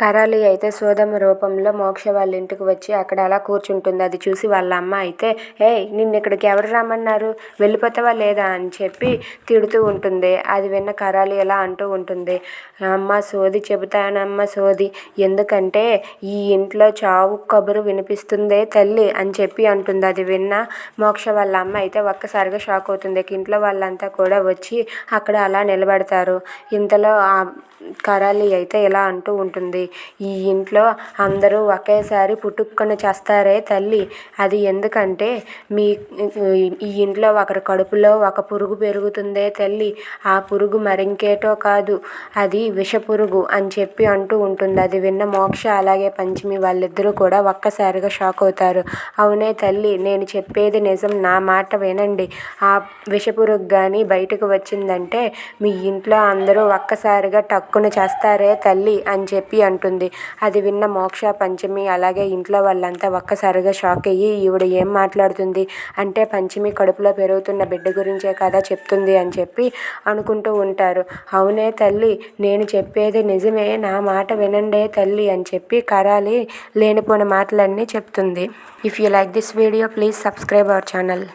కరాలి అయితే సోదమ్మ రూపంలో మోక్ష వాళ్ళ ఇంటికి వచ్చి అక్కడ అలా కూర్చుంటుంది. అది చూసి వాళ్ళ అమ్మ అయితే, ఏయ్ నిన్ను ఇక్కడికి ఎవరు రమ్మన్నారు, వెళ్ళిపోతావా లేదా అని చెప్పి తిడుతూ ఉంటుంది. అది విన్న కరాలి ఎలా అంటూ ఉంటుంది, అమ్మ సోది చెబుతానమ్మ సోది, ఎందుకంటే ఈ ఇంట్లో చావు కబురు వినిపిస్తుందే తల్లి అని చెప్పి అంటుంది. అది విన్న మోక్ష వాళ్ళ అమ్మ అయితే ఒక్కసారిగా షాక్ అవుతుంది. ఇంట్లో వాళ్ళంతా కూడా వచ్చి అక్కడ అలా నిలబడతారు. ఇంతలో కరాలి అయితే ఇలా అంటూ ఉంటుంది, ఈ ఇంట్లో అందరూ ఒకేసారి పుట్టుక్కన చేస్తారే తల్లి, అది ఎందుకంటే ఈ ఇంట్లో ఒకరి కడుపులో ఒక పురుగు పెరుగుతుందే తల్లి, ఆ పురుగు మరింకేటో కాదు, అది విష పురుగు అని చెప్పి అంటూ ఉంటుంది. అది విన్న మోక్ష అలాగే పంచమి వాళ్ళిద్దరూ కూడా ఒక్కసారిగా షాక్ అవుతారు. అవునే తల్లి, నేను చెప్పేది నిజం, నా మాట వినండి, ఆ విష పురుగు కానీ బయటకు వచ్చిందంటే మీ ఇంట్లో అందరూ ఒక్కసారిగా టక్కున చేస్తారే తల్లి అని చెప్పి అంటుంది. అది విన్న మోక్ష పంచమి అలాగే ఇంట్లో వాళ్ళంతా ఒక్కసారిగా షాక్ అయ్యి, ఈవిడ ఏం మాట్లాడుతుంది అంటే పంచమి కడుపులో పెరుగుతున్న బిడ్డ గురించే కదా చెప్తుంది అని చెప్పి అనుకుంటూ ఉంటారు. అవునే తల్లి, నేను చెప్పేది నిజమే, నా మాట వినండే తల్లి అని చెప్పి కరాలి లేనిపోయిన మాటలన్నీ చెప్తుంది. If you like this video please subscribe our channel.